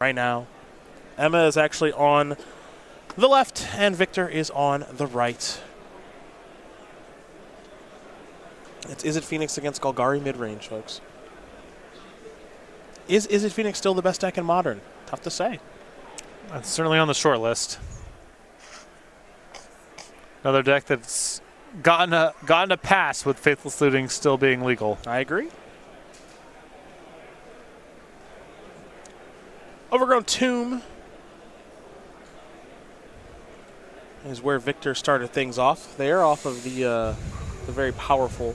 right now. Emma is actually on the left, and Victor is on the right. Is it Phoenix against Golgari mid-range, folks? Is it Phoenix still the best deck in Modern? Tough to say. That's certainly on the short list. Another deck that's gotten a pass with Faithless Looting still being legal. I agree. Overgrown Tomb is where Victor started things off there, off of the very powerful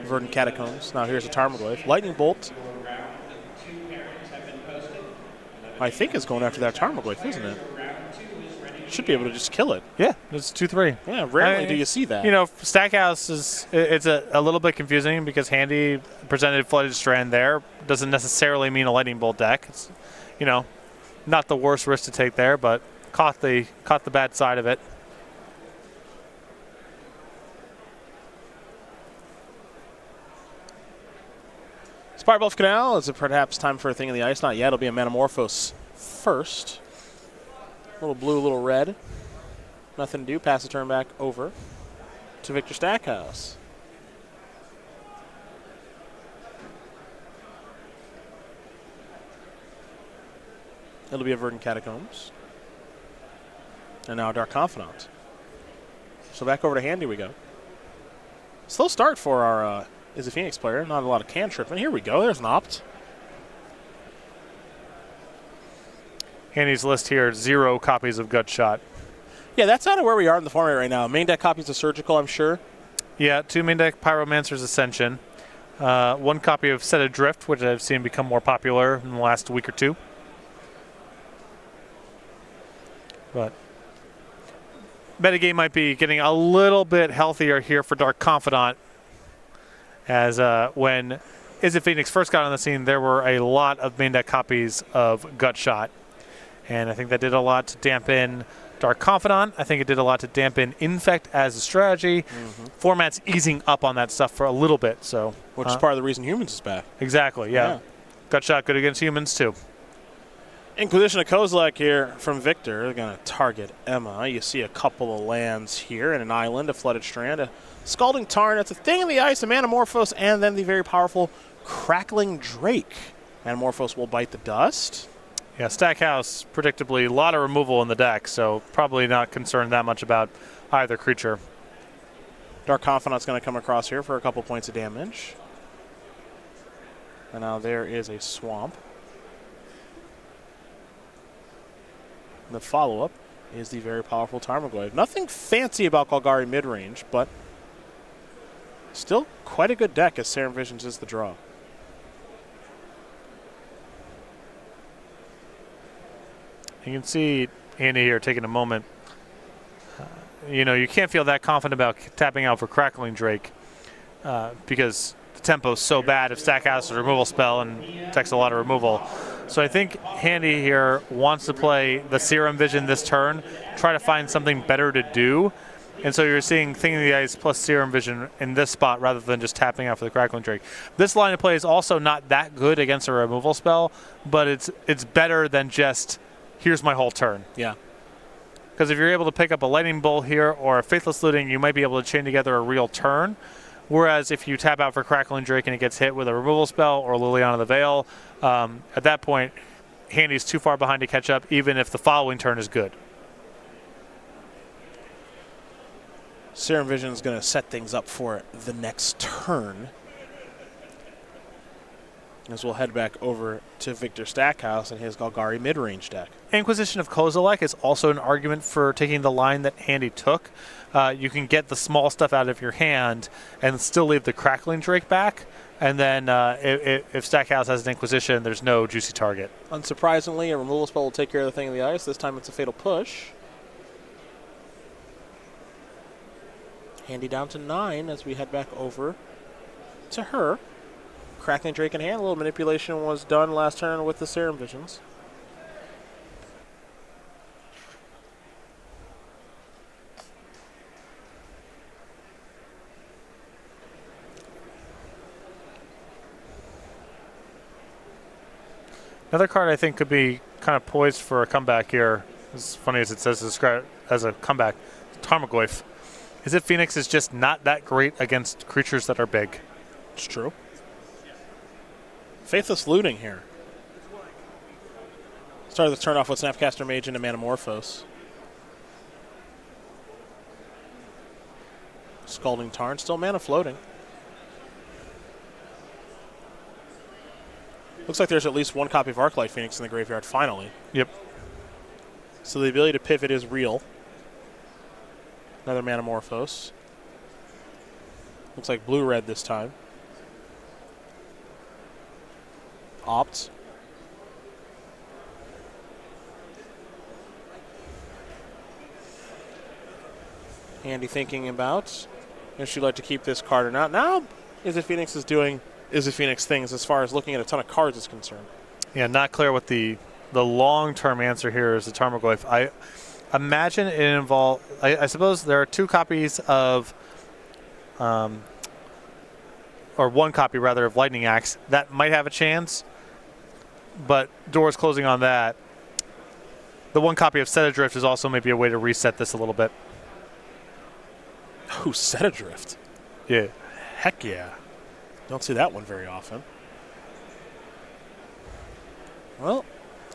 Verdant Catacombs. Now here's a Tarmogoyf. Lightning Bolt, I think, is going after that Tarmogoyf, isn't it? Should be able to just kill it. Yeah, it's 2-3. Yeah, rarely do you see that. You know, Stackhouse it's a little bit confusing because Handy presented Flooded Strand there. Doesn't necessarily mean a Lightning Bolt deck. It's, you know, not the worst risk to take there, but caught the bad side of it. Spirebluff Canal, is it perhaps time for a Thing in the Ice? Not yet. It'll be a Manamorphose first. Little blue, little red. Nothing to do. Pass the turn back over to Victor Stackhouse. It'll be a Verdant Catacombs. And now a Dark Confidant. So back over to Handy we go. Slow start for our is a Phoenix player. Not a lot of cantrip. And here we go. There's an Opt. Handy's list here, 0 copies of Gut Shot. Yeah, that's out of where we are in the format right now. Main deck copies of Surgical, I'm sure. Yeah, 2 main deck Pyromancer's Ascension. 1 copy of Set Adrift, which I've seen become more popular in the last week or two. But metagame might be getting a little bit healthier here for Dark Confidant, as when Is It Phoenix first got on the scene, there were a lot of main deck copies of Gut Shot. And I think that did a lot to dampen Dark Confidant. I think it did a lot to dampen Infect as a strategy. Format's easing up on that stuff for a little bit, so. Which is part of the reason Humans is back. Exactly, yeah. Gut Shot good against Humans, too. Inquisition of Kozilek here from Victor. They're going to target Emma. You see a couple of lands here and an island, a Flooded Strand, a Scalding Tarn. That's a Thing in the Ice, a Manamorphose, and then the very powerful Crackling Drake. Manamorphose will bite the dust. Yeah, Stackhouse, predictably, a lot of removal in the deck, so probably not concerned that much about either creature. Dark Confidant's going to come across here for a couple points of damage. And now there is a Swamp. And the follow-up is the very powerful Tarmogoyf. Nothing fancy about Golgari mid-range, but still quite a good deck as Serum Visions is the draw. You can see Andy here taking a moment. You know, you can't feel that confident about tapping out for Crackling Drake because the tempo's so bad if Stackhouse has a removal spell and takes a lot of removal. So I think Handy here wants to play the Serum Vision this turn, try to find something better to do. And so you're seeing Thing in the Ice plus Serum Vision in this spot rather than just tapping out for the Crackling Drake. This line of play is also not that good against a removal spell, but it's better than just here's my whole turn. Yeah. Because if you're able to pick up a Lightning Bolt here or a Faithless Looting, you might be able to chain together a real turn. Whereas if you tap out for Crackling Drake and it gets hit with a removal spell or Liliana the Veil, at that point, Handy's too far behind to catch up, even if the following turn is good. Serum Vision is going to set things up for the next turn. As we'll head back over to Victor Stackhouse and his Golgari mid-range deck. Inquisition of Kozilek is also an argument for taking the line that Handy took. You can get the small stuff out of your hand and still leave the Crackling Drake back. And then if Stackhouse has an Inquisition, there's no juicy target. Unsurprisingly, a removal spell will take care of the Thing in the Ice. This time it's a Fatal Push. Handy down to 9 as we head back over to her. Crackling Drake in hand. A little manipulation was done last turn with the Serum Visions. Another card I think could be kind of poised for a comeback here. As funny as it says describe as a comeback, Tarmogoyf. Is it Phoenix is just not that great against creatures that are big? It's true. Faithless Looting here. Started the turn off with Snapcaster Mage into Manamorphose. Scalding Tarn, still mana floating. Looks like there's at least one copy of Arclight Phoenix in the graveyard, finally. Yep. So the ability to pivot is real. Another Manamorphose. Looks like blue-red this time. Opt. Andy thinking about if she'd like to keep this card or not. Now, Is It Phoenix is doing Is It Phoenix things as far as looking at a ton of cards is concerned. Yeah, not clear what the long-term answer here is. The Tarmogoyf. I imagine it involves. I suppose there are two copies of, or one copy rather of Lightning Axe that might have a chance, but doors closing on that. The one copy of Set Adrift is also maybe a way to reset this a little bit. Oh, Set Adrift. Yeah. Heck yeah. Don't see that one very often. Well,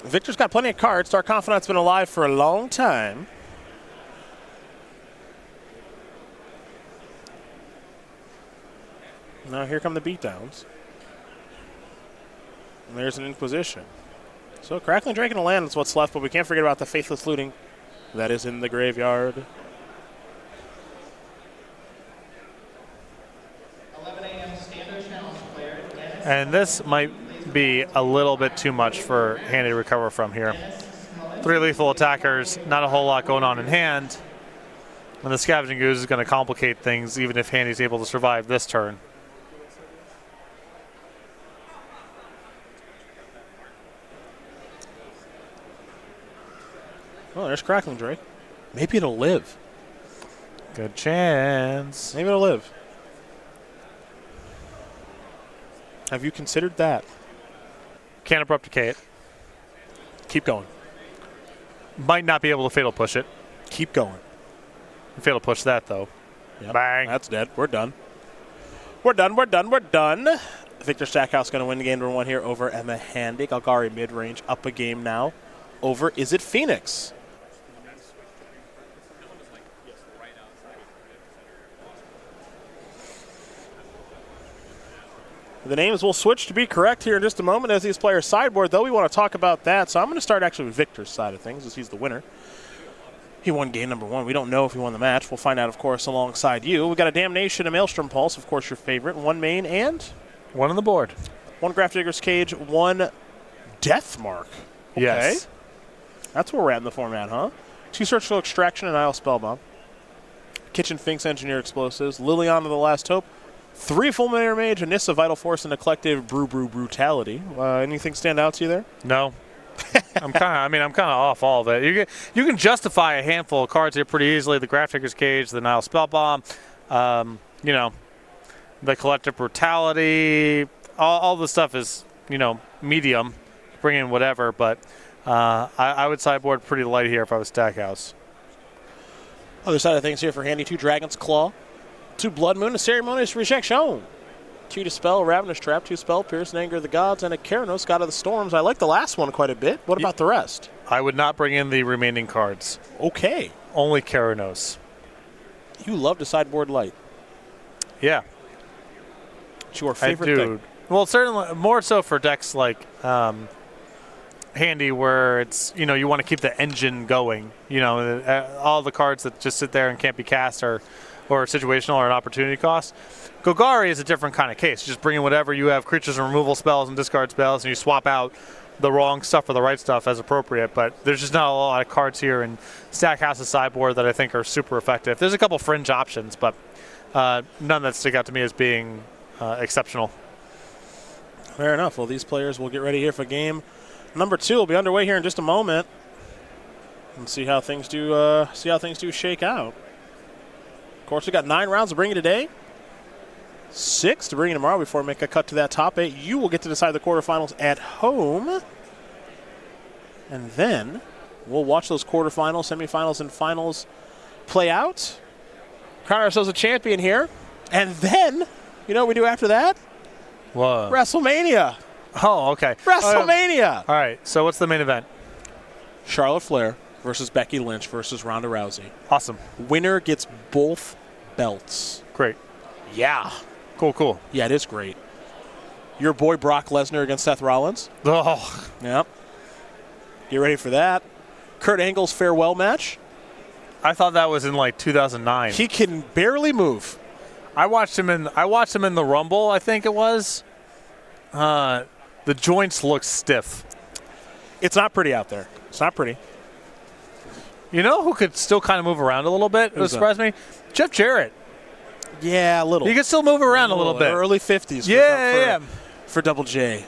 Victor's got plenty of cards. Dark Confidant's been alive for a long time. Now here come the beatdowns. And there's an Inquisition. So Crackling Drake and a land is what's left, but we can't forget about the Faithless Looting that is in the graveyard. 11 a.m. standard challenge player. And this might be a little bit too much for Handy to recover from here. 3 lethal attackers, not a whole lot going on in hand. And the Scavenging Ooze is going to complicate things even if Handy's able to survive this turn. Well, there's Crackling Drake. Maybe it'll live. Good chance. Maybe it'll live. Have you considered that? Can't abrupt decay it. Keep going. Might not be able to fatal push it. Keep going. Fatal push that though. Yep. Bang. That's dead. We're done. We're done. We're done. We're done. Victor Stackhouse going to win game number 1 here over Emma Handy. Galgari mid-range up a game now over Is It Phoenix. The names will switch to be correct here in just a moment as these players sideboard, though we want to talk about that. So I'm going to start actually with Victor's side of things as he's the winner. He won game number 1. We don't know if he won the match. We'll find out, of course, alongside you. We got a Damnation, a Maelstrom Pulse, of course, your favorite. 1 main and 1 on the board. 1 Grafdigger's Cage, 1 Death Mark. Okay. Yes. That's where we're at in the format, huh? 2 Surgical Extraction and Isle Spellbomb. Kitchen Finks Engineer Explosives. Liliana the Last Hope. 3 Fulminator Mage, a Nissa Vital Force, and a Collective Brutality. Anything stand out to you there? No. I'm kind of off all of it. You can justify a handful of cards here pretty easily. The Grafdigger's Cage, the Nile Spellbomb, the Collective Brutality. All the stuff is, medium. Bring in whatever, but I would sideboard pretty light here if I was Stackhouse. Other side of things here for Handy, 2 Dragon's Claw, 2 Blood Moon, a Ceremonious Rejection, 2 Dispel, Ravenous Trap, 2 Spell Pierce, and Anger of the Gods, and a Keranos, God of the Storms. I like the last one quite a bit. What about the rest? I would not bring in the remaining cards. Okay. Only Keranos. You love to sideboard light. Yeah. It's your favorite thing. Well, certainly more so for decks like Handy, where it's you want to keep the engine going. All the cards that just sit there and can't be cast or situational or an opportunity cost. Golgari is a different kind of case. You just bring in whatever you have, creatures and removal spells and discard spells, and you swap out the wrong stuff for the right stuff as appropriate. But there's just not a lot of cards here in Stackhouse's sideboard that I think are super effective. There's a couple fringe options, but none that stick out to me as being exceptional. Fair enough. Well, these players will get ready here for game number 2. Will be underway here in just a moment, and see how things do shake out. Of course, we got 9 rounds to bring you today. 6 to bring you tomorrow before we make a cut to that top 8. You will get to decide the quarterfinals at home. And then we'll watch those quarterfinals, semifinals, and finals play out. Crown ourselves a champion here. And then, you know what we do after that? Whoa. WrestleMania. Oh, okay. WrestleMania. All right, so what's the main event? Charlotte Flair versus Becky Lynch versus Ronda Rousey. Awesome. Winner gets both belts. Great. Yeah. Cool. Yeah, it is great. Your boy Brock Lesnar against Seth Rollins. Oh, Yep. Get ready for that. Kurt Angle's farewell match. I thought that was in like 2009. He can barely move. I watched him in the Rumble, I think it was. The joints look stiff. It's not pretty out there. It's not pretty. You know who could still kind of move around a little bit? It Who's surprised me. Jeff Jarrett. Yeah, a little. He can still move around a little bit. Early 50s. Yeah. For Double J.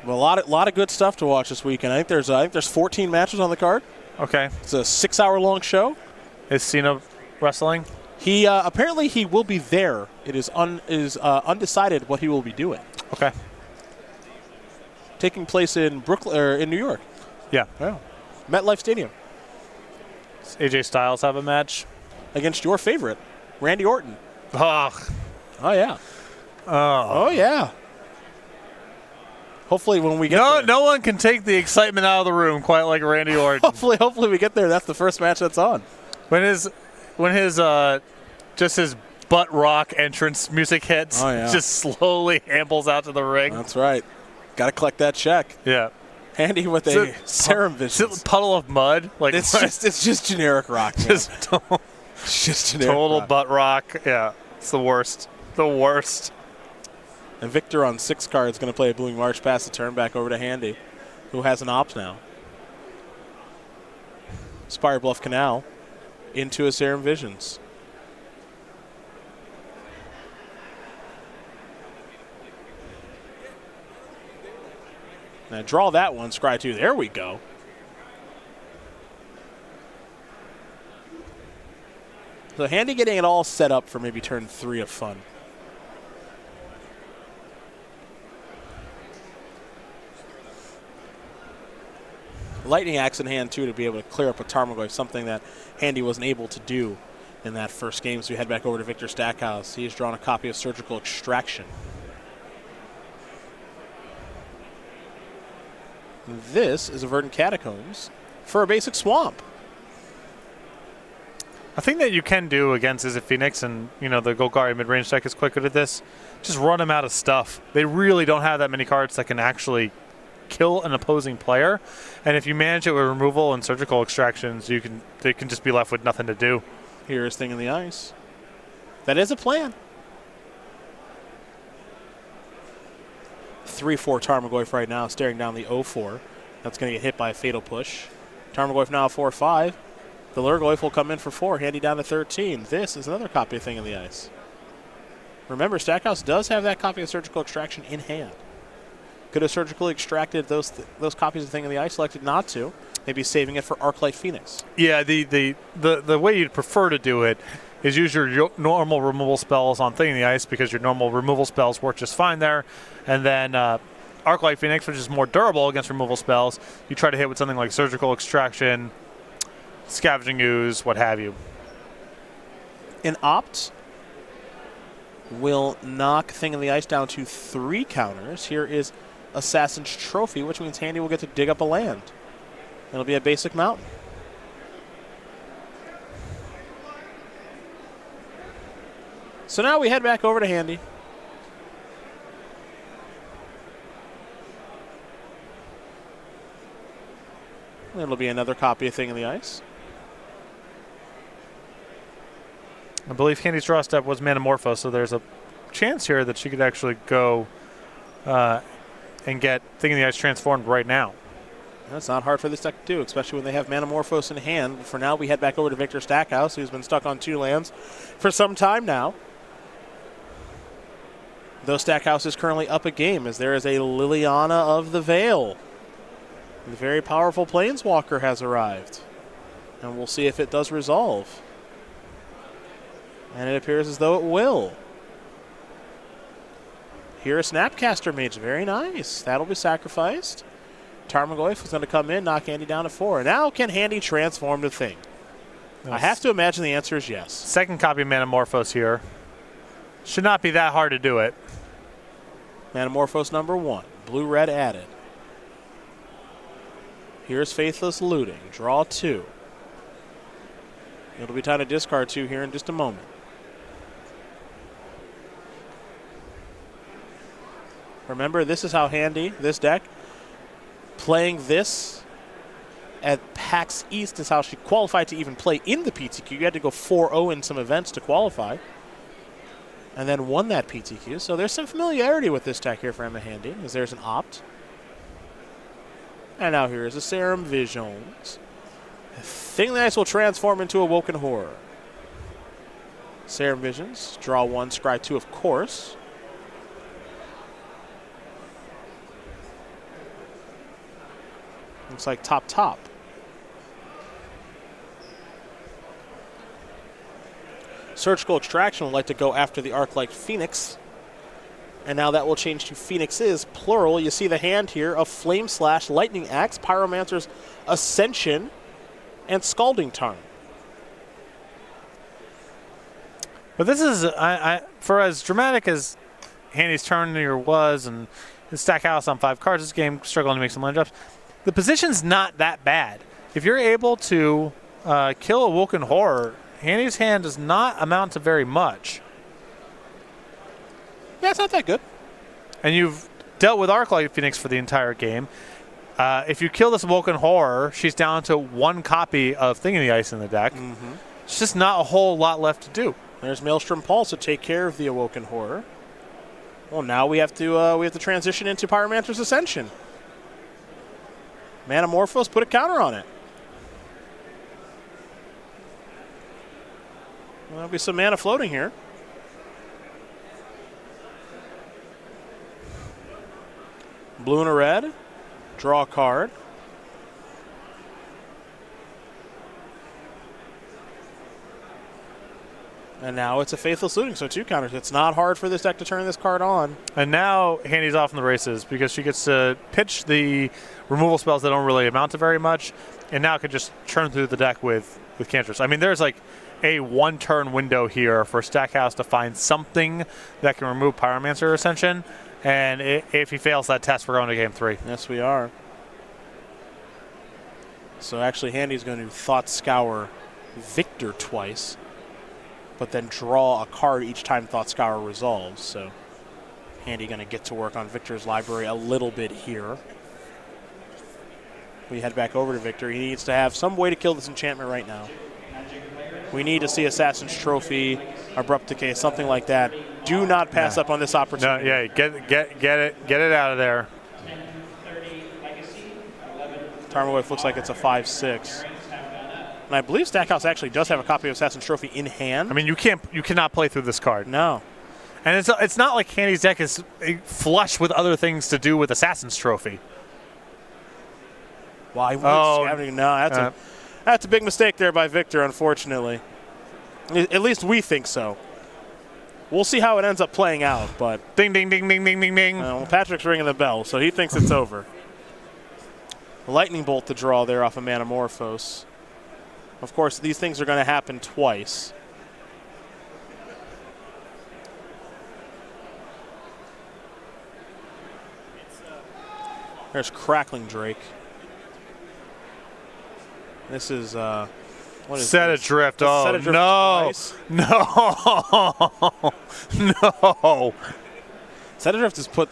Well, a lot of good stuff to watch this weekend. I think there's 14 matches on the card. Okay. It's a 6-hour-long show. Is Cena wrestling? He apparently he will be there. It is undecided what he will be doing. Okay. Taking place in Brooklyn or in New York. Yeah. MetLife Stadium Does AJ Styles have a match? against your favorite, Randy Orton. Oh. Oh yeah. Oh yeah. Hopefully when we get there. No one can take the excitement out of the room quite like Randy Orton. Hopefully we get there. That's the first match that's on. When his just his butt rock entrance music hits, just slowly ambles out to the ring. That's right. Got to collect that check. Yeah. Handy with a serum vision. It's a puddle of mud. Like it's just generic rock. Man. It's just generic total rock. butt rock. Yeah. It's the worst. The worst. And Victor on 6 cards going to play a Blooming March pass the turn back over to Handy, who has an opt now. Spire Bluff Canal into a Serum Visions. Now draw that one, Scry 2. There we go. So Handy getting it all set up for maybe turn 3 of fun. Lightning Axe in hand, too, to be able to clear up a Tarmogoyf, something that Handy wasn't able to do in that first game. So we head back over to Victor Stackhouse. He has drawn a copy of Surgical Extraction. This is a Verdant Catacombs for a basic Swamp. A thing that you can do against is a Phoenix, and the Golgari mid-range deck is quite good at this. Just run them out of stuff. They really don't have that many cards that can actually kill an opposing player, and if you manage it with removal and surgical extractions, they can just be left with nothing to do. Here's Thing in the Ice. That is a plan. 3-4 Tarmogoyf right now, staring down the 0-4. That's going to get hit by a Fatal Push. Tarmogoyf now 4-5. The Lurgoyf will come in for 4, Handy down to 13. This is another copy of Thing in the Ice. Remember, Stackhouse does have that copy of Surgical Extraction in hand. Could have surgically extracted those copies of Thing in the Ice, selected not to. Maybe saving it for Arclight Phoenix. Yeah, the way you'd prefer to do it is use your normal removal spells on Thing in the Ice, because your normal removal spells work just fine there. And then Arclight Phoenix, which is more durable against removal spells, you try to hit with something like Surgical Extraction, Scavenging Ooze, what have you. An Opt will knock Thing in the Ice down to 3 counters. Here is Assassin's Trophy, which means Handy will get to dig up a land. It'll be a basic mountain. So now we head back over to Handy. It'll be another copy of Thing in the Ice. I believe Handy's draw step was Manamorpho, so there's a chance here that she could actually go and get Thing in the Ice transformed right now. That's not hard for this deck to do, especially when they have Manamorphose in hand. For now, we head back over to Victor Stackhouse, who's been stuck on 2 lands for some time now. Though Stackhouse is currently up a game, as there is a Liliana of the Veil. The very powerful Planeswalker has arrived. And we'll see if it does resolve. And it appears as though it will. Here a Snapcaster Mage. Very nice. That'll be sacrificed. Tarmogoyf is going to come in, knock Handy down to 4. Now can Handy transform the thing? I have to imagine the answer is yes. Second copy of Manamorphose here. Should not be that hard to do it. Manamorphose number 1. Blue-red added. Here's Faithless Looting. Draw 2. It'll be time to discard 2 here in just a moment. Remember, this is how Handy, this deck, playing this at PAX East is how she qualified to even play in the PTQ. You had to go 4-0 in some events to qualify, and then won that PTQ. So there's some familiarity with this deck here for Emma Handy, as there's an Opt. And now here is a Serum Visions. Thing that will transform into Awoken Horror. Serum Visions, draw 1, scry 2, of course. Looks like top. Surgical Extraction would like to go after the Arc-like Phoenix. And now that will change to Phoenixes, plural. You see the hand here of Flame Slash, Lightning Axe, Pyromancer's Ascension, and Scalding Tarn. But this is, for as dramatic as Handy's turn here was, and his Stackhouse on 5 cards this game, struggling to make some line drops, the position's not that bad. If you're able to kill Awoken Horror, Handy's hand does not amount to very much. Yeah, it's not that good. And you've dealt with Arc-Light Phoenix for the entire game. If you kill this Awoken Horror, she's down to 1 copy of Thing in the Ice in the deck. Mm-hmm. It's just not a whole lot left to do. There's Maelstrom Pulse to take care of the Awoken Horror. Well, now we have to transition into Pyromancer's Ascension. Manamorphose, put a counter on it. Well, there'll be some mana floating here. Blue and a red. Draw a card. And now it's a Faithless Looting, so 2 counters. It's not hard for this deck to turn this card on. And now Handy's off in the races because she gets to pitch the removal spells that don't really amount to very much, and now can just churn through the deck with cantrips. I mean, there's like a 1-turn window here for Stackhouse to find something that can remove Pyromancer Ascension, and if he fails that test, we're going to game 3. Yes, we are. So actually, Handy's going to Thought Scour Victor twice, but then draw a card each time Thought Scour resolves. So Handy going to get to work on Victor's library a little bit here. We head back over to Victor. He needs to have some way to kill this enchantment right now. We need to see Assassin's Trophy, Abrupt Decay, something like that. Do not pass up on this opportunity. No, yeah, get it out of there. Tarmogoyf looks like it's a 5/6. And I believe Stackhouse actually does have a copy of Assassin's Trophy in hand. I mean, you cannot play through this card. No. And it's not like Handy's deck is flush with other things to do with Assassin's Trophy. Why would no, that's a big mistake there by Victor, unfortunately. At least we think so. We'll see how it ends up playing out, but Ding, ding, ding, ding, ding, ding, ding. well, Patrick's ringing the bell, so he thinks it's over. Lightning Bolt to draw there off of Manamorphose. Of course, these things are going to happen twice. There's Crackling Drake. This is what is Set this? Adrift. Oh, Set Adrift no. twice. No. No. Set Adrift is put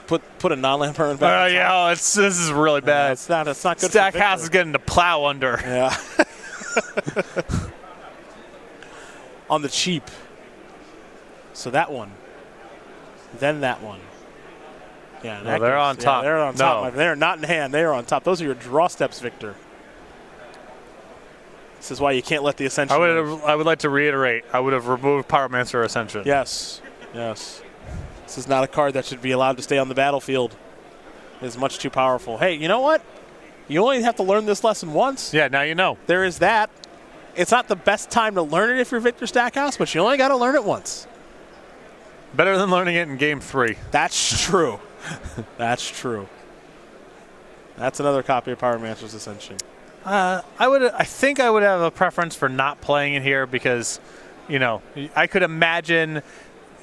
a non-land permanent back. on top. Yeah, this is really bad. It's not good. Stackhouse for is getting to plow under. Yeah. On the cheap. So that one. Then that one. Yeah, No, they're on top. They're on top. No. They're not in hand. They are on top. Those are your draw steps, Victor. This is why you can't let the Ascension. I would like to reiterate. I would have removed Pyromancer Ascension. Yes. Yes. This is not a card that should be allowed to stay on the battlefield. It is much too powerful. Hey, you know what? You only have to learn this lesson once. Yeah, now you know. There is that. It's not the best time to learn it if you're Victor Stackhouse, but you only got to learn it once. Better than learning it in game 3. That's true. That's true. That's another copy of Power Masters Ascension. I think I would have a preference for not playing it here because, I could imagine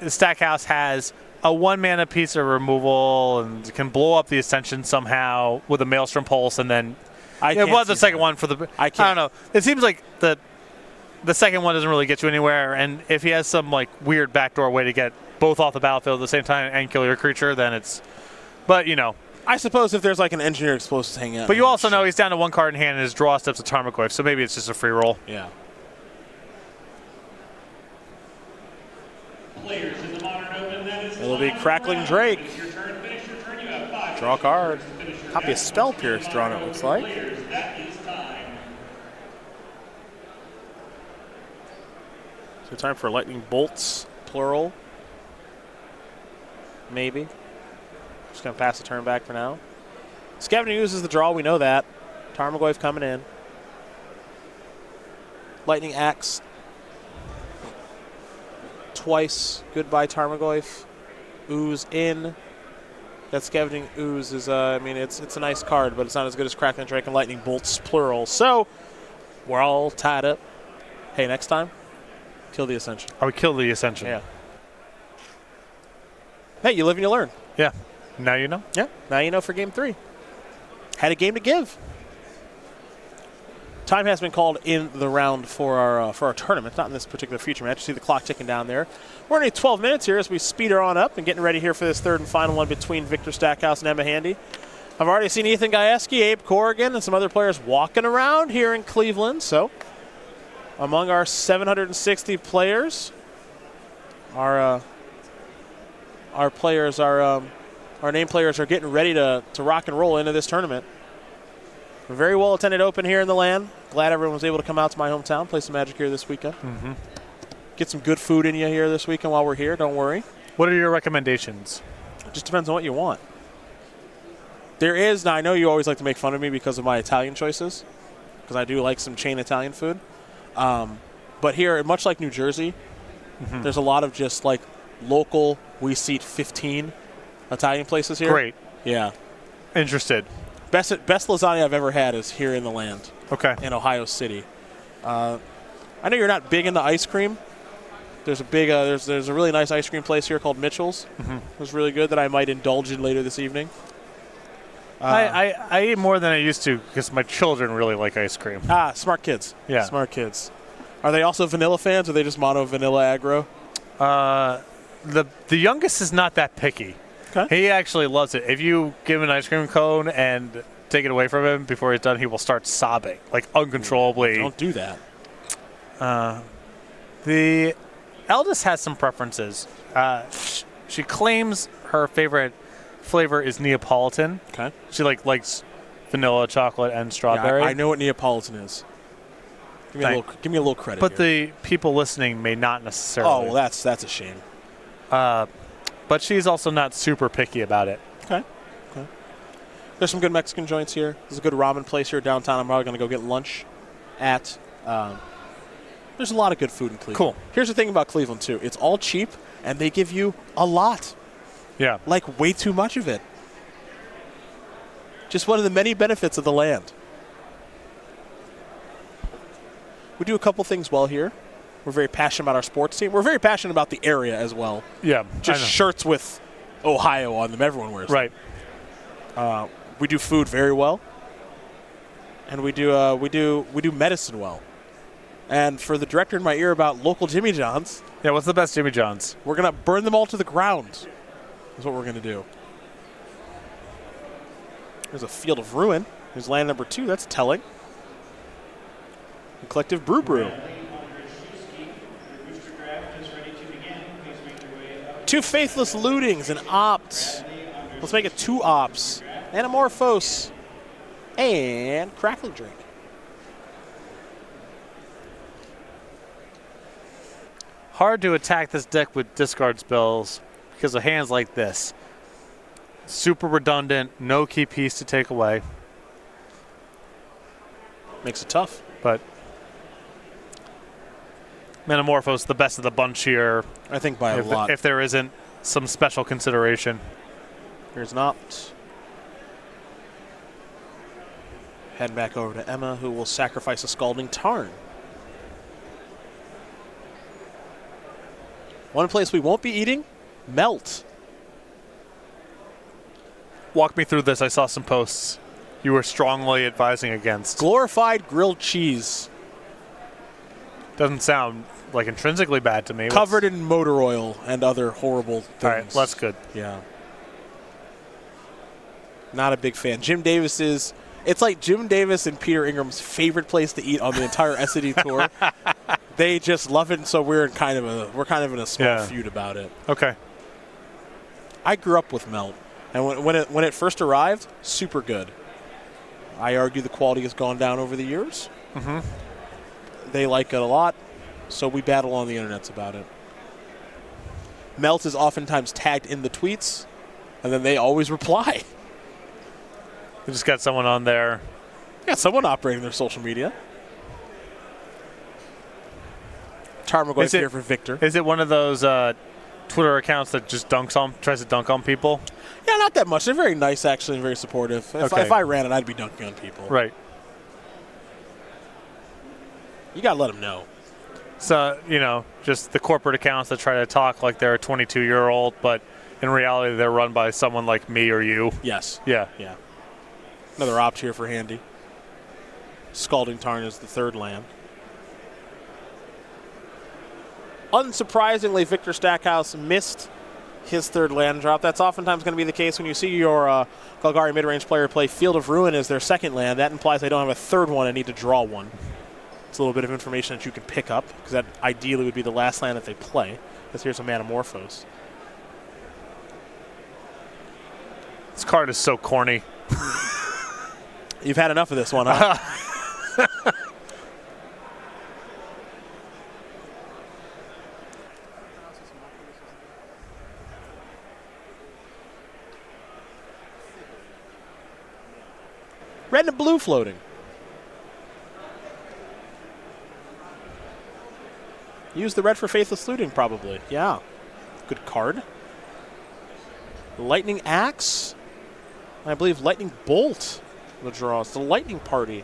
Stackhouse has a 1-mana piece of removal and can blow up the Ascension somehow with a Maelstrom Pulse, and then it was the second one for the. I don't know. It seems like the second one doesn't really get you anywhere, and if he has some like weird backdoor way to get both off the battlefield at the same time and kill your creature, then it's. But I suppose if there's like an Engineer Explosives hanging out. But you also know he's down to 1 card in hand and his draw steps a Tarmogoyf, so maybe it's just a free roll. Yeah. It'll be Crackling Drake. Draw a card. Copy of Spell Pierce drawn, it looks like. So time for Lightning Bolts, plural. Maybe. Just going to pass the turn back for now. Scavenging Ooze is the draw, we know that. Tarmogoyf coming in. Lightning Axe. Twice. Goodbye, Tarmogoyf. Ooze in. That Scavenging Ooze is, it's a nice card, but it's not as good as Crackling Drake and Lightning Bolts, plural. So, we're all tied up. Hey, next time, kill the Ascension. I would kill the Ascension. Yeah. Hey, you live and you learn. Yeah. Now you know. Yeah. Now you know for Game 3. Had a game to give. Time has been called in the round for our tournament, not in this particular future match. You see the clock ticking down there. We're only 12 minutes here as we speed her on up and getting ready here for this third and final one between Victor Stackhouse and Emma Handy. I've already seen Ethan Gajewski, Abe Corrigan, and some other players walking around here in Cleveland. So, among our 760 players, our players are our name players are getting ready to rock and roll into this tournament. A very well attended open here in the land. Glad everyone was able to come out to my hometown, play some Magic here this weekend. Mm-hmm. Get some good food in you here this weekend while we're here. Don't worry. What are your recommendations? It just depends on what you want. There is, now I know you always like to make fun of me because of my Italian choices, because I do like some chain Italian food. But here, much like New Jersey, there's a lot of just like local, we seat 15 Italian places here. Great. Yeah. Interested. Best lasagna I've ever had is here in the land. Okay. In Ohio City. I know you're not big into ice cream. There's a big there's a really nice ice cream place here called Mitchell's. It was really good that I might indulge in later this evening. I eat more than I used to because my children really like ice cream. Smart kids. Yeah. Smart kids. Are they also vanilla fans or are they just mono vanilla aggro? The youngest is not that picky. Okay. He actually loves it. If you give him an ice cream cone and take it away from him before he's done, he will start sobbing, like uncontrollably. Don't do that. The eldest has some preferences. She claims her favorite flavor is Neapolitan. Okay. She likes vanilla, chocolate, and strawberry. Yeah, I know what Neapolitan is. Give me a little credit. But here. the people listening may not necessarily. Oh, well, that's a shame. But she's also not super picky about it. Okay. There's some good Mexican joints here. There's a good ramen place here downtown. I'm probably going to go get lunch at. There's a lot of good food in Cleveland. Cool. Here's the thing about Cleveland, too. It's all cheap, and they give you a lot. Yeah. Like way too much of it. Just one of the many benefits of the land. We do a couple things well here. We're very passionate about our sports team. We're very passionate about the area as well. Yeah. Just shirts with Ohio on them. Everyone wears them. Right. We do food very well. And we do medicine well. And for the director in my ear about local Jimmy John's. Yeah, what's the best Jimmy John's? We're going to burn them all to the ground. Is what we're going to do. There's a Field of Ruin. There's land number 2. That's telling. And Collective Brew. 2 Faithless Lootings, an Opt. Let's make it 2 Opts. Anamorphose. And Crackling Drake. Hard to attack this deck with discard spells because of hands like this. Super redundant, no key piece to take away. Makes it tough. But Metamorphose, the best of the bunch here. I think by a lot. If there isn't some special consideration. Here's an Opt. Heading back over to Emma, who will sacrifice a Scalding Tarn. One place we won't be eating, Melt. Walk me through this. I saw some posts you were strongly advising against. Glorified grilled cheese. Doesn't sound like intrinsically bad to me. Covered in motor oil and other horrible things. All right, that's good. Yeah. Not a big fan. Jim Davis is... It's like Jim Davis and Peter Ingram's favorite place to eat on the entire SCD tour. They just love it, and so we're kind of in a small feud about it. Okay. I grew up with Melt, and when it first arrived, super good. I argue the quality has gone down over the years. Mm-hmm. They like it a lot, so we battle on the internets about it. Melt is oftentimes tagged in the tweets, and then they always reply. We just got someone on there. Yeah, someone operating their social media. Tarmogoyf here for Victor. Is it one of those Twitter accounts that just tries to dunk on people? Yeah, not that much. They're very nice, actually, and very supportive. If I ran it, I'd be dunking on people. Right. You got to let them know. So, just the corporate accounts that try to talk like they're a 22-year-old, but in reality, they're run by someone like me or you. Yes. Yeah. Yeah. Another opt here for Handy. Scalding Tarn is the third land. Unsurprisingly, Victor Stackhouse missed his third land drop. That's oftentimes going to be the case when you see your Golgari mid-range player play Field of Ruin as their second land. That implies they don't have a third one and need to draw one. It's a little bit of information that you can pick up, because that ideally would be the last land that they play. Because here's a Manamorphose. This card is so corny. You've had enough of this one, huh? Red and blue floating. Use the red for Faithless Looting, probably. Yeah. Good card. Lightning Axe. I believe Lightning Bolt. The draw. It's the Lightning Party.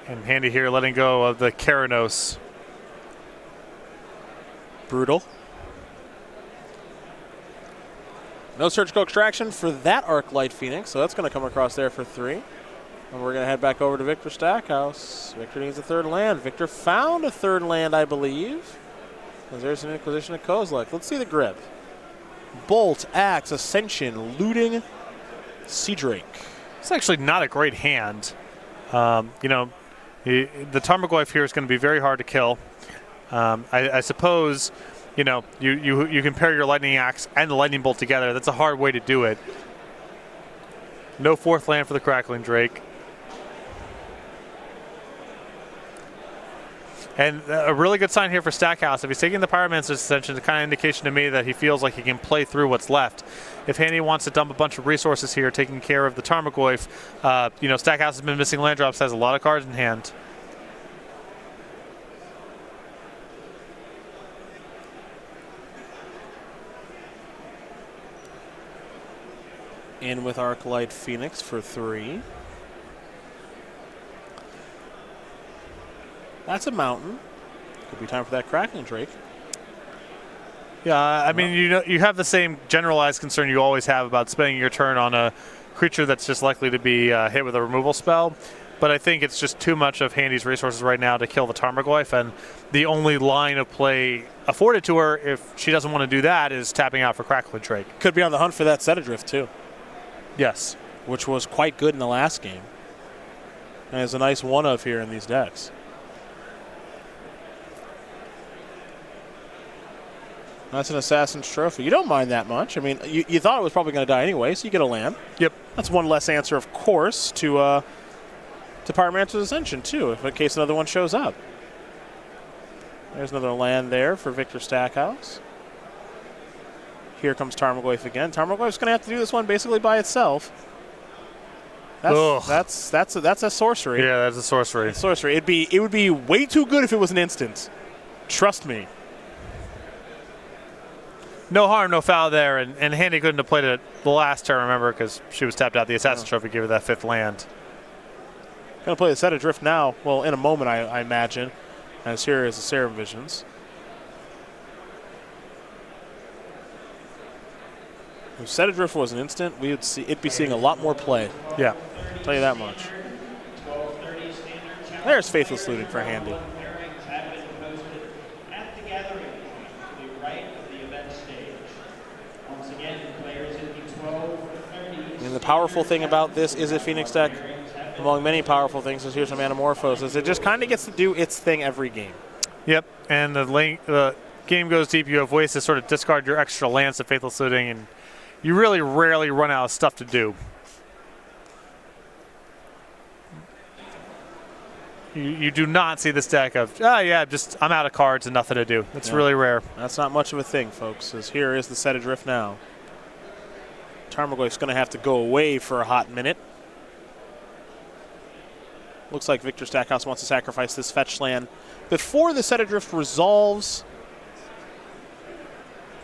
And Handy here letting go of the Keranos. Brutal. No surgical extraction for that Arclight Phoenix, so that's going to come across there for 3. And we're going to head back over to Victor Stackhouse. Victor needs a third land. Victor found a third land, I believe. And there's an Inquisition of Kozilek. Let's see the grip. Bolt, Axe, Ascension, Looting, Sea Drake. It's actually not a great hand. The Tarmogoyf here is going to be very hard to kill. I suppose, you can pair your Lightning Axe and the Lightning Bolt together. That's a hard way to do it. No fourth land for the Crackling Drake. And a really good sign here for Stackhouse. If he's taking the Pyromancer's Ascension, it's a kind of indication to me that he feels like he can play through what's left. If Handy wants to dump a bunch of resources here, taking care of the Tarmogoyf, Stackhouse has been missing land drops, has a lot of cards in hand. In with Arclight Phoenix for 3. That's a mountain. Could be time for that Crackling Drake. Yeah, I mean, you have the same generalized concern you always have about spending your turn on a creature that's just likely to be hit with a removal spell. But I think it's just too much of Handy's resources right now to kill the Tarmogoyf, and the only line of play afforded to her, if she doesn't want to do that, is tapping out for Crackling Drake. Could be on the hunt for that Set Adrift, too. Yes. Which was quite good in the last game. And is a nice one-of here in these decks. That's an Assassin's Trophy. You don't mind that much. I mean, you thought it was probably going to die anyway, so you get a land. Yep. That's one less answer, of course, to Pyromancer's Ascension, too, if in case another one shows up. There's another land there for Victor Stackhouse. Here comes Tarmogoyf again. Tarmogoyf's going to have to do this one basically by itself. That's a sorcery. Yeah, that's a sorcery. Sorcery. It would be way too good if it was an instant. Trust me. No harm, no foul there, and Handy couldn't have played it the last turn, remember, because she was tapped out. The Assassin Trophy gave her that 5th land. Gonna play the Set Adrift now. Well, in a moment, I imagine. As here is the Serum Visions. If Set Adrift was an instant, it'd be seeing a lot more play. Yeah. I'll tell you that much. There's Faithless Looting for Handy. And the powerful thing about this is a Phoenix deck, among many powerful things, is here's some Anamorphoses. It just kind of gets to do its thing every game. Yep, and the game goes deep. You have ways to sort of discard your extra lands to Faithless Looting, and you really rarely run out of stuff to do. You do not see this deck of, I'm out of cards and nothing to do. It's really rare. That's not much of a thing, folks, as here is the Set Adrift now. Tarmogoyf's going to have to go away for a hot minute. Looks like Victor Stackhouse wants to sacrifice this fetch land before the Set Adrift resolves.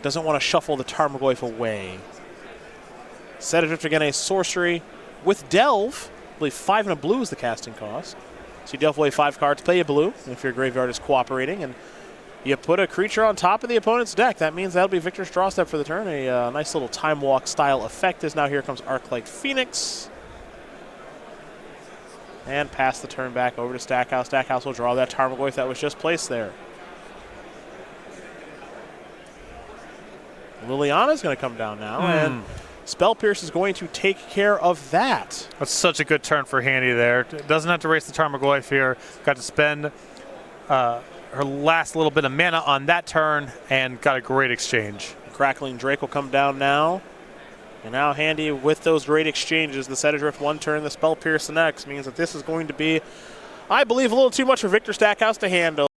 Doesn't want to shuffle the Tarmogoyf away. Set Adrift again, a sorcery with Delve. I believe 5 and a blue is the casting cost. So you delve away 5 cards, play a blue if your graveyard is cooperating, and you put a creature on top of the opponent's deck. That means that'll be Victor's draw step for the turn. A nice little Time Walk style effect is now here comes Arclight Phoenix. And pass the turn back over to Stackhouse. Stackhouse will draw that Tarmogoyf that was just placed there. Liliana's going to come down now, and Spell Pierce is going to take care of that. That's such a good turn for Handy there. Doesn't have to race the Tarmogoyf here. Got to spend her last little bit of mana on that turn and got a great exchange. Crackling Drake will come down now. And now Handy with those great exchanges. The Set Adrift 1 turn, the Spell Pierce the next, means that this is going to be, I believe, a little too much for Victor Stackhouse to handle.